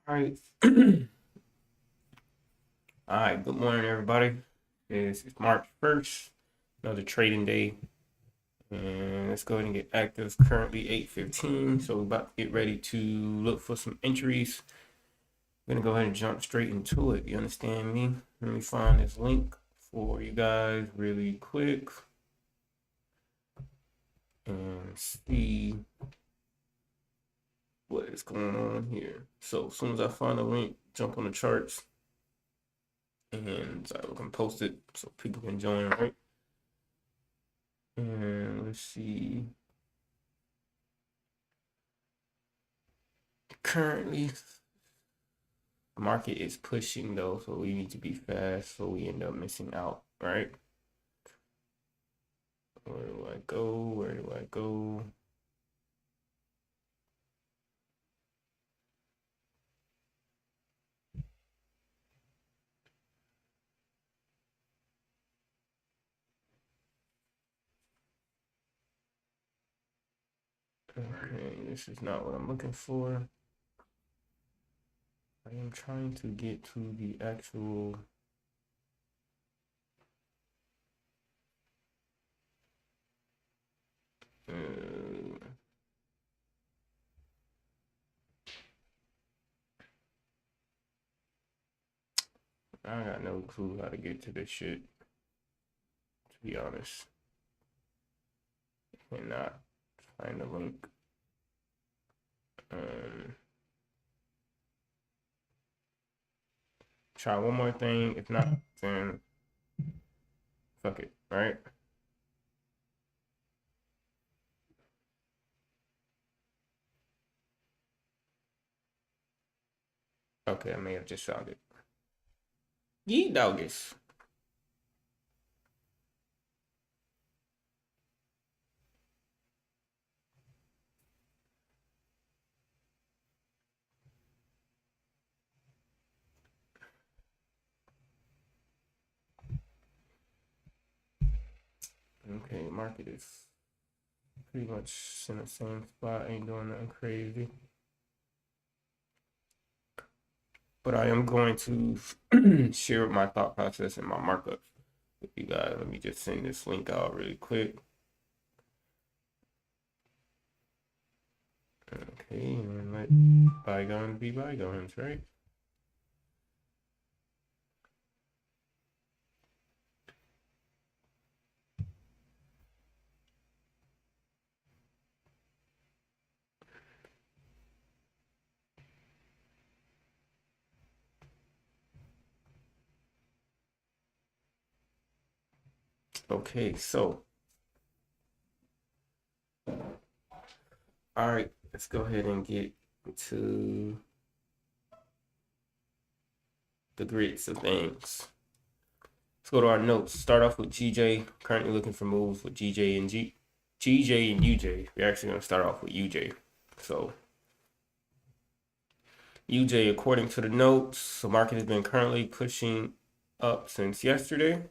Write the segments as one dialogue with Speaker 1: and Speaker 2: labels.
Speaker 1: All right. All right. Good morning, everybody. It's March 1st, another trading day. And let's go ahead and get active. It's currently 8:15. So we're about to get ready to look for some entries. We're going to go ahead and jump straight into it. You understand me? Let me find this link for you guys really quick and see what is going on here. So as soon as I find the link, jump on the charts and so we can post it so people can join, right? And let's see. Currently, the market is pushing though, so we need to be fast so we end up missing out, right? Where do I go? Where do I go? Okay, this is not what I'm looking for. I am trying to get to the actual. I got no clue how to get to this shit, to be honest. I cannot find the link. Try one more thing. If not, then fuck it, right? Okay, I may have just found it. Ye doggies. Okay, market is pretty much in the same spot. Ain't doing nothing crazy. But I am going to share my thought process and my markups with you guys. Let me just send this link out really quick. Okay, and let bygones be bygones, right? Okay, so all right, let's go ahead and get to the grits of things. Let's go to our notes. Start off with GJ. Currently looking for moves with GJ and GJ and UJ. We're actually going to start off with UJ. So UJ, according to the notes, the market has been currently pushing up since yesterday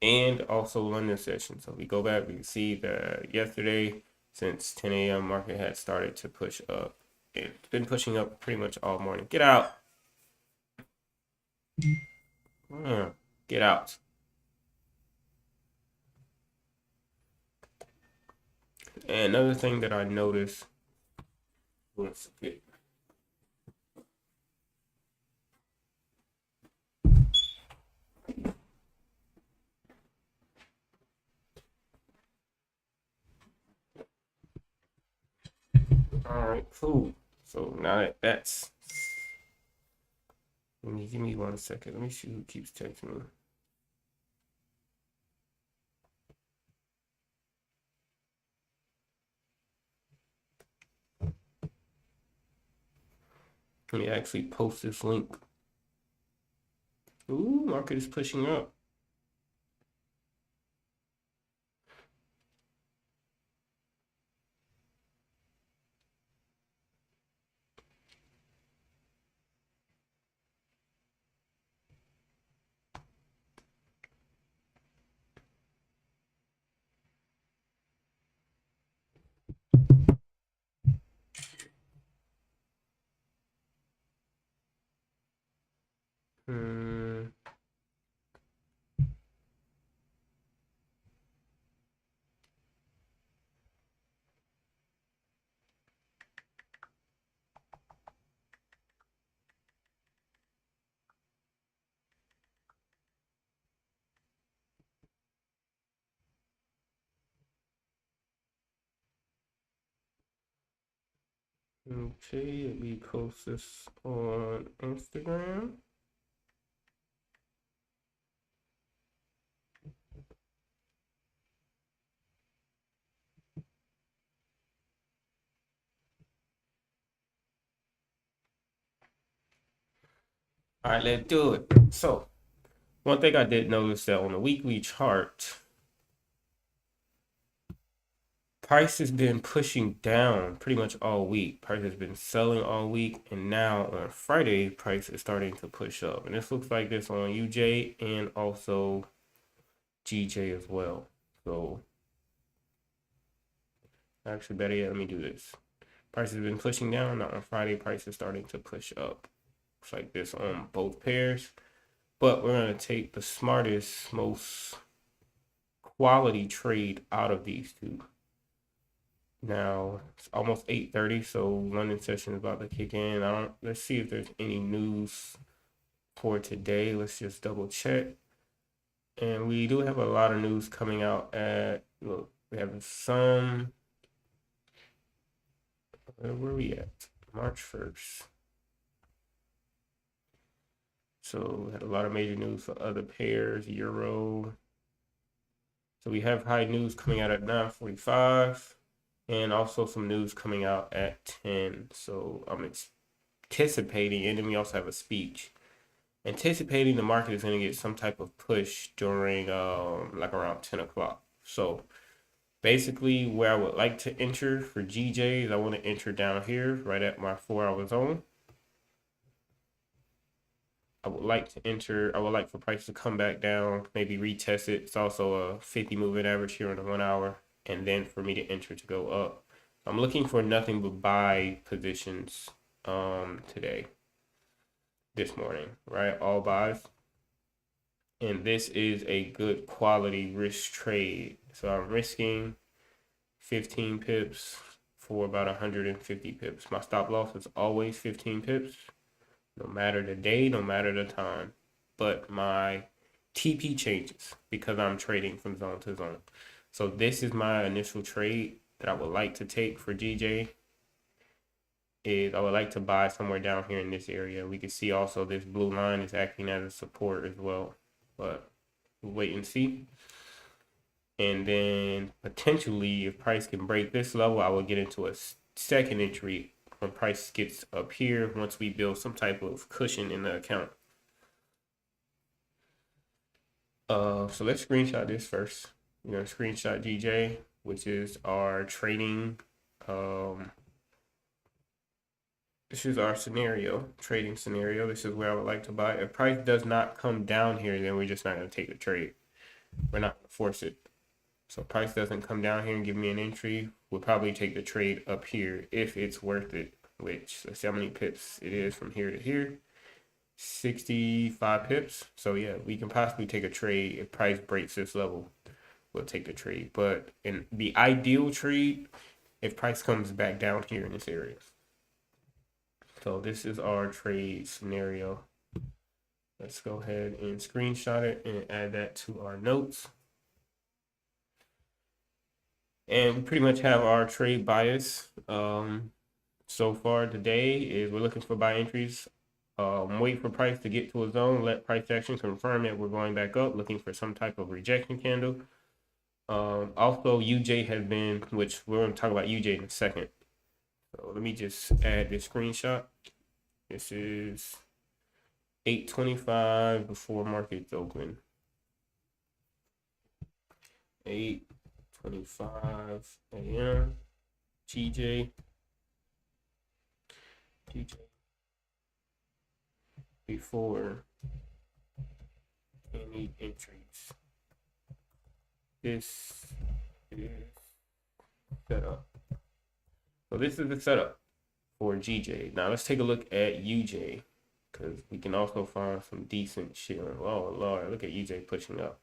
Speaker 1: and also London session. So if we go back, we can see that yesterday, since 10 a.m., market had started to push up. It's been pushing up pretty much all morning. Get out. Get out. And another thing that I noticed was all right, cool. So now that that's, give me 1 second. Let me see who keeps texting me. Let me actually post this link. Ooh, market is pushing up. Hmm. Okay, let me post this on Instagram. All right, let's do it. So, one thing I did notice that on the weekly chart, price has been pushing down pretty much all week. Price has been selling all week, and now on Friday, price is starting to push up. And this looks like this on UJ and also GJ as well. So, actually, better yet, let me do this. Price has been pushing down. Now on Friday, price is starting to push up. Looks like this on both pairs. But we're going to take the smartest, most quality trade out of these two. Now it's almost 8:30, so London session is about to kick in. Let's see if there's any news for today. Let's just double check. And we do have a lot of news coming out look, we have some, where are we at? March 1st. So we had a lot of major news for other pairs, Euro. So we have high news coming out at 9:45. And also some news coming out at 10. So I'm anticipating, and then we also have a speech. Anticipating the market is going to get some type of push during like around 10 o'clock. So basically, where I would like to enter for GJs, I want to enter down here right at my 4-hour zone. I would like for price to come back down, maybe retest it. It's also a 50 moving average here on the 1 hour, and then for me to enter to go up. I'm looking for nothing but buy positions today, this morning, right? All buys. And this is a good quality risk trade. So I'm risking 15 pips for about 150 pips. My stop loss is always 15 pips, no matter the day, no matter the time. But my TP changes because I'm trading from zone to zone. So this is my initial trade that I would like to take for GJ. Is I would like to buy somewhere down here in this area. We can see also this blue line is acting as a support as well. But we'll wait and see. And then potentially, if price can break this level, I will get into a second entry when price gets up here once we build some type of cushion in the account. So let's screenshot this first. We're gonna screenshot GJ, which is our trading. This is our trading scenario. This is where I would like to buy. If price does not come down here, then we're just not gonna take the trade. We're not gonna force it. So price doesn't come down here and give me an entry, we'll probably take the trade up here if it's worth it, which let's see how many pips it is from here to here. 65 pips. So yeah, we can possibly take a trade if price breaks this level. We'll take the trade. But in the ideal trade, if price comes back down here in this area. So this is our trade scenario. Let's go ahead and screenshot it and add that to our notes. And we pretty much have our trade bias. So far today is we're looking for buy entries. Wait for price to get to a zone. Let price action confirm that we're going back up. Looking for some type of rejection candle. Also, UJ has been, which we're going to talk about UJ in a second. So let me just add this screenshot. This is 8:25 before markets open. 8:25 a.m. GJ before any entries. This is setup. So this is the setup for GJ. Now let's take a look at UJ. because we can also find some decent shit. Oh Lord, look at UJ pushing up,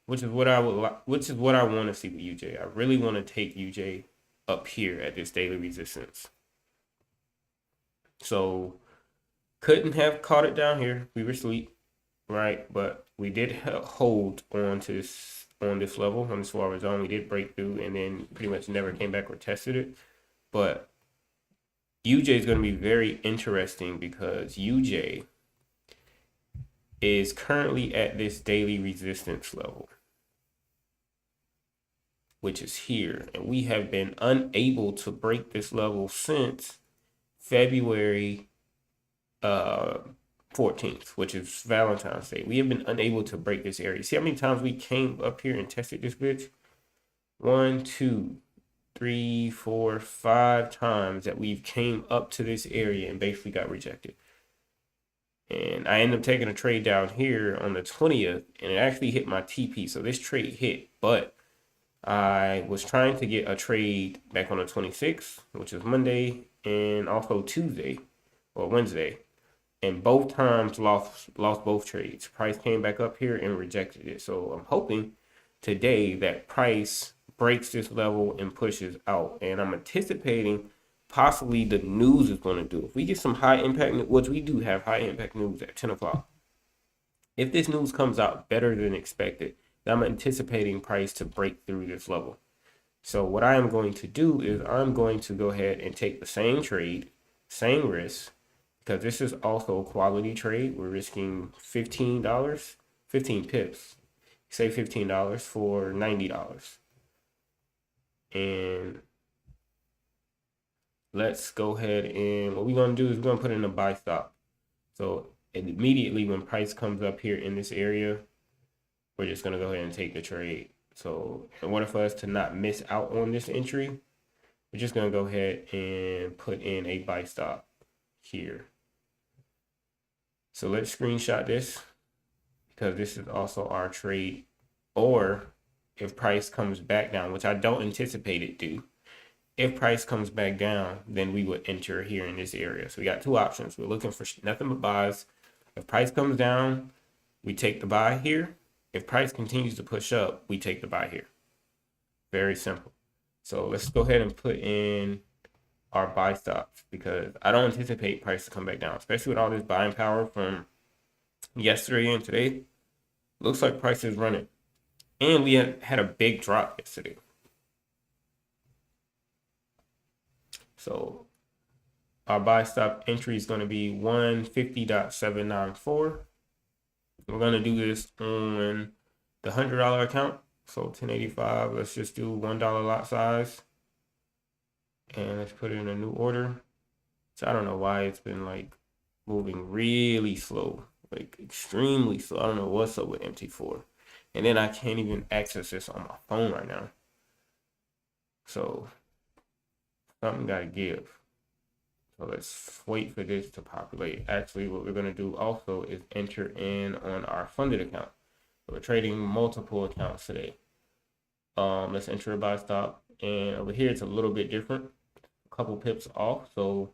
Speaker 1: which is what I would, which is what I want to see with UJ. I really want to take UJ up here at this daily resistance. So couldn't have caught it down here. We were asleep, right? But we did hold on to this on this level on this forward zone. We did break through and then pretty much never came back or tested it. But UJ is going to be very interesting because UJ is currently at this daily resistance level, which is here. And we have been unable to break this level since February 14th, which is Valentine's Day. We have been unable to break this area. See how many times we came up here and tested this bitch? 1, 2, 3, 4, 5 times that we've came up to this area and basically got rejected. And I ended up taking a trade down here on the 20th, and it actually hit my TP. So this trade hit, but I was trying to get a trade back on the 26th, which is Monday, and also Tuesday or Wednesday. And both times lost both trades. Price came back up here and rejected it. So I'm hoping today that price breaks this level and pushes out. And I'm anticipating possibly the news is going to do. If we get some high impact, which we do have high impact news at 10 o'clock. If this news comes out better than expected, then I'm anticipating price to break through this level. So what I am going to do is I'm going to go ahead and take the same trade, same risk, because this is also a quality trade. We're risking $15, 15 pips. Say $15 for $90. And let's go ahead and what we're going to do is we're going to put in a buy stop. So immediately when price comes up here in this area, we're just going to go ahead and take the trade. So in order for us to not miss out on this entry, we're just going to go ahead and put in a buy stop here. So let's screenshot this because this is also our trade. Or if price comes back down, which I don't anticipate it do, if price comes back down, then we would enter here in this area. So we got two options. We're looking for nothing but buys. If price comes down, we take the buy here. If price continues to push up, we take the buy here. Very simple. So let's go ahead and put in our buy stops because I don't anticipate price to come back down, especially with all this buying power from yesterday and today. Looks like price is running. And we had a big drop yesterday. So our buy stop entry is going to be 150.794. We're going to do this on the $100 account. So 1085, let's just do $1 lot size. And let's put it in a new order. So I don't know why it's been like moving really slow, like extremely slow. I don't know what's up with MT4. And then I can't even access this on my phone right now. So something got to give. So let's wait for this to populate. Actually, what we're going to do also is enter in on our funded account. So we're trading multiple accounts today. Let's enter a buy stop. And over here, it's a little bit different. A couple pips off. So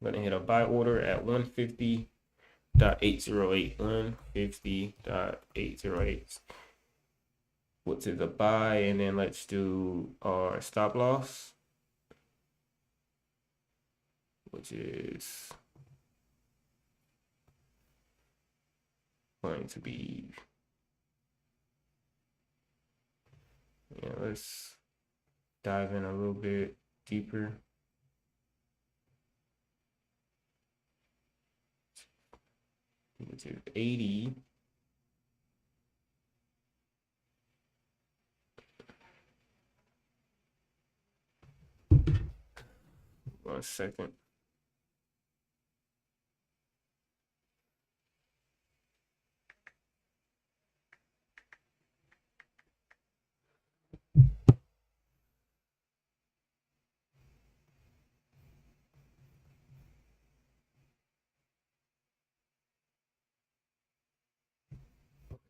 Speaker 1: I'm going to hit a buy order at 150.808. 150.808. Which is a buy. And then let's do our stop loss, which is going to be, yeah, let's dive in a little bit deeper. Which is 80. One second.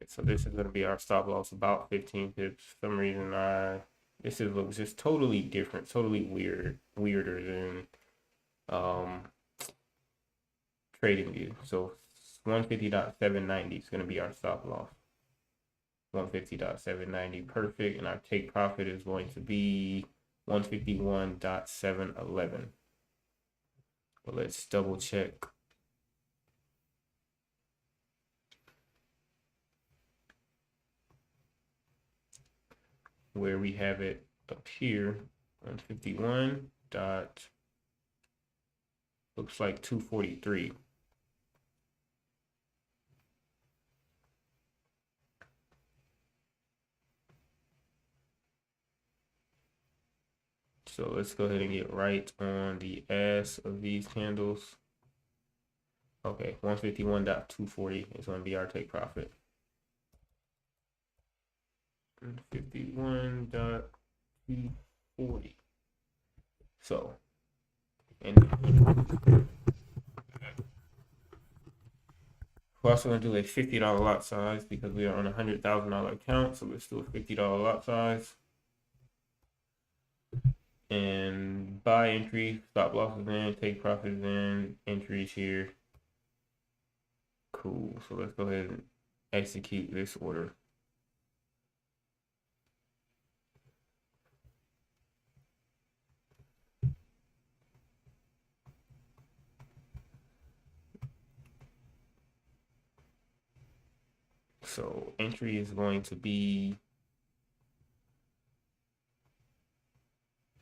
Speaker 1: So this is going to be our stop loss, about 15 pips. For some reason, this looks just totally different, totally weirder than trading view. So 150.790 is going to be our stop loss. 150.790, perfect. And our take profit is going to be 151.711. But let's double check. Where we have it up here, 151 dot, looks like 243. So let's go ahead and get right on the ass of these candles. Okay, 151.240 is going to be our take profit. 151.240. So, and we're also going to do a $50 lot size because we are on a $100,000 account. So let's do a $50 lot size. And buy entry, stop losses in, take profits in, entries here. Cool. So let's go ahead and execute this order. So entry is going to be,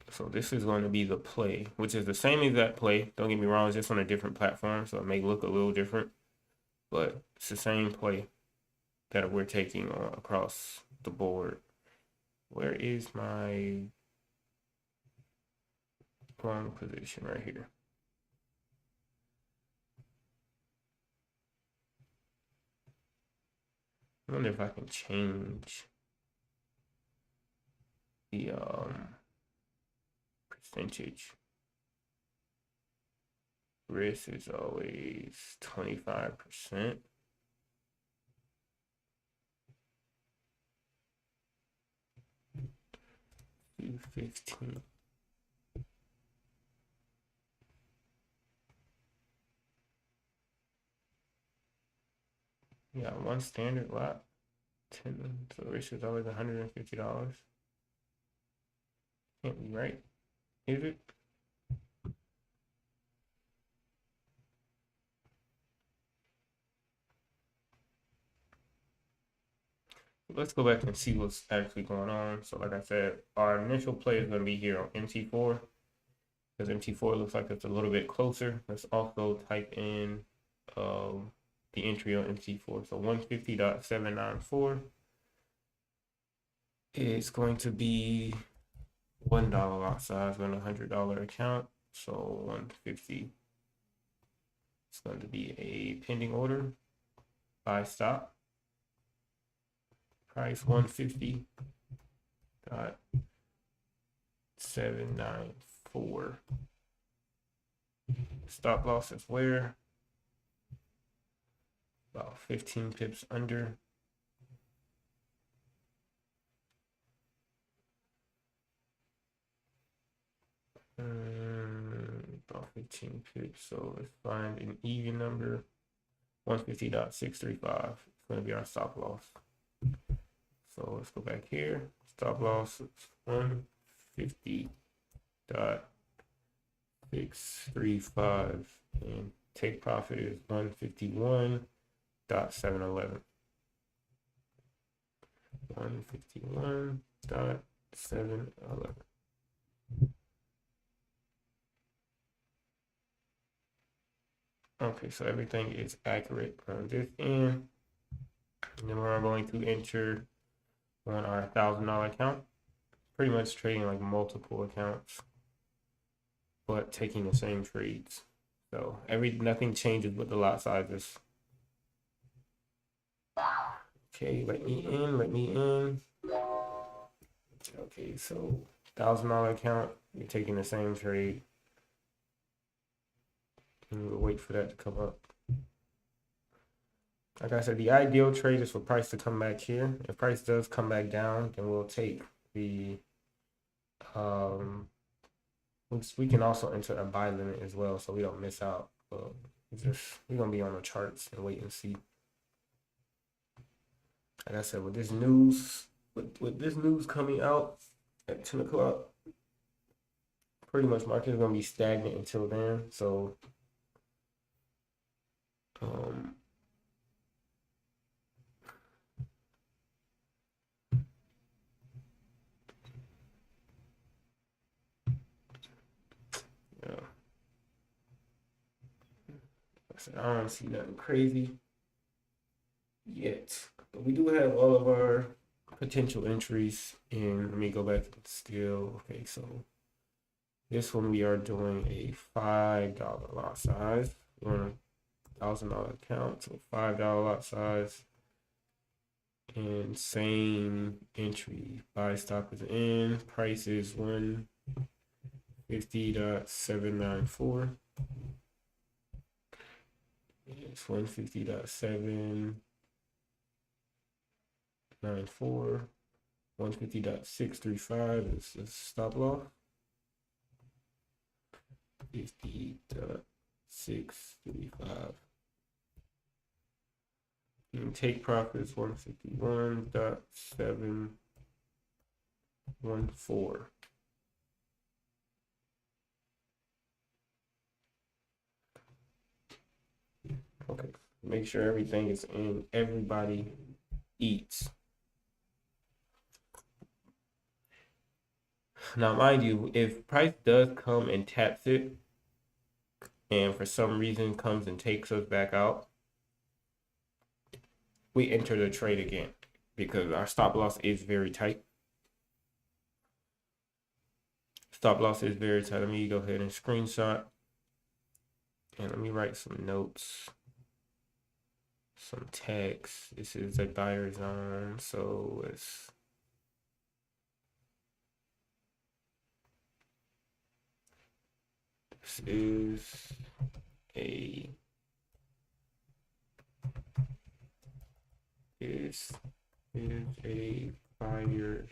Speaker 1: so this is going to be the play, which is the same exact play. Don't get me wrong, it's just on a different platform, so it may look a little different, but it's the same play that we're taking across the board. Where is my long position? Right here. I wonder if I can change the percentage. Risk is always 25%. 215. Yeah, one standard lot. 10. So risk is always $150. Can't be right, is it? Let's go back and see what's actually going on. So like I said, our initial play is going to be here on MT4 because MT4 looks like it's a little bit closer. Let's also type in the entry on MT4. So 150.794 is going to be $1 lot size on a $100 account. So 150 is going to be a pending order. Buy stop. Price 150.794. Stop loss is where? About 15 pips under. About 15 pips. So let's find an even number. 150.635. It's going to be our stop loss. So let's go back here. Stop loss is 150.635 and take profit is 151.711. 151.711. Okay, so everything is accurate on this end. And then we're going to enter on our $1,000 account. Pretty much trading like multiple accounts, but taking the same trades. So nothing changes with the lot sizes. Okay, let me in. Okay, so $1,000 account, you're taking the same trade. And we'll wait for that to come up. Like I said, the ideal trade is for price to come back here. If price does come back down, then we'll take the we can also enter a buy limit as well, so we don't miss out. we're gonna be on the charts and wait and see. Like I said, with this news, with this news coming out at 10 o'clock, pretty much market's gonna be stagnant until then. So, um, yeah, I said I don't see nothing crazy yet, but we do have all of our potential entries. And let me go back still. Okay, so this one we are doing a $5 lot size. We're on a $1,000 account, so $5 lot size. And same entry. Buy stop is in. Price is 150.794. It's 150.794. 150.635 is the stop loss. 50.635. And take profits 151.714. Okay, make sure everything is in. Everybody eats. Now, mind you, if price does come and taps it, and for some reason comes and takes us back out, we enter the trade again because our stop loss is very tight. Stop loss is very tight. Let me go ahead and screenshot. And let me write some notes, some text. This is a buyer zone, so this is a buyer's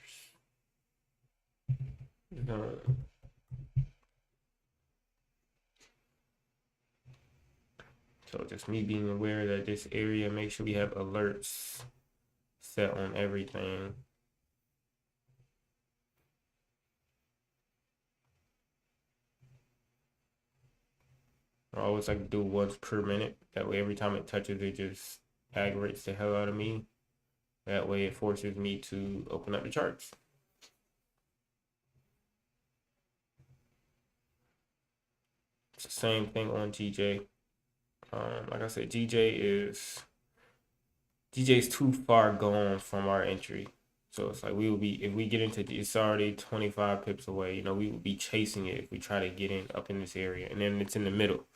Speaker 1: zone. So just me being aware that this area, make sure we have alerts set on everything. I always like to do once per minute. That way every time it touches, it just aggravates the hell out of me. That way it forces me to open up the charts. It's the same thing on GJ. Like I said, GJ's too far gone from our entry. So it's like we will be, if we get into it's already 25 pips away, you know, we will be chasing it if we try to get in up in this area. And then it's in the middle.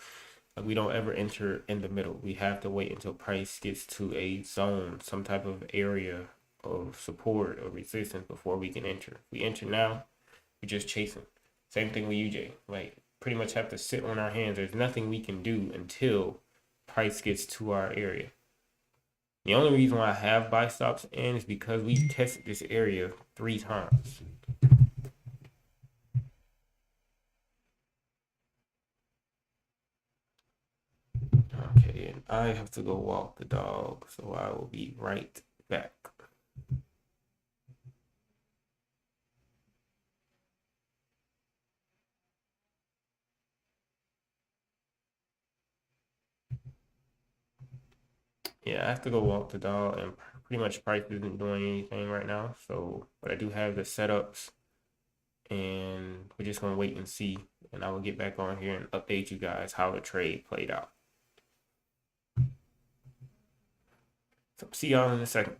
Speaker 1: Like we don't ever enter in the middle. We have to wait until price gets to a zone, some type of area of support or resistance before we can enter. If we enter now, we're just chasing. Same thing with UJ. Like pretty much have to sit on our hands. There's nothing we can do until price gets to our area. The only reason why I have buy stops in is because we tested this area 3 times. Okay, and I have to go walk the dog, so I will be right back. Yeah, I have to go walk the dog, and pretty much price isn't doing anything right now. So, but I do have the setups, and we're just gonna wait and see. And I will get back on here and update you guys how the trade played out. So, see y'all in a second.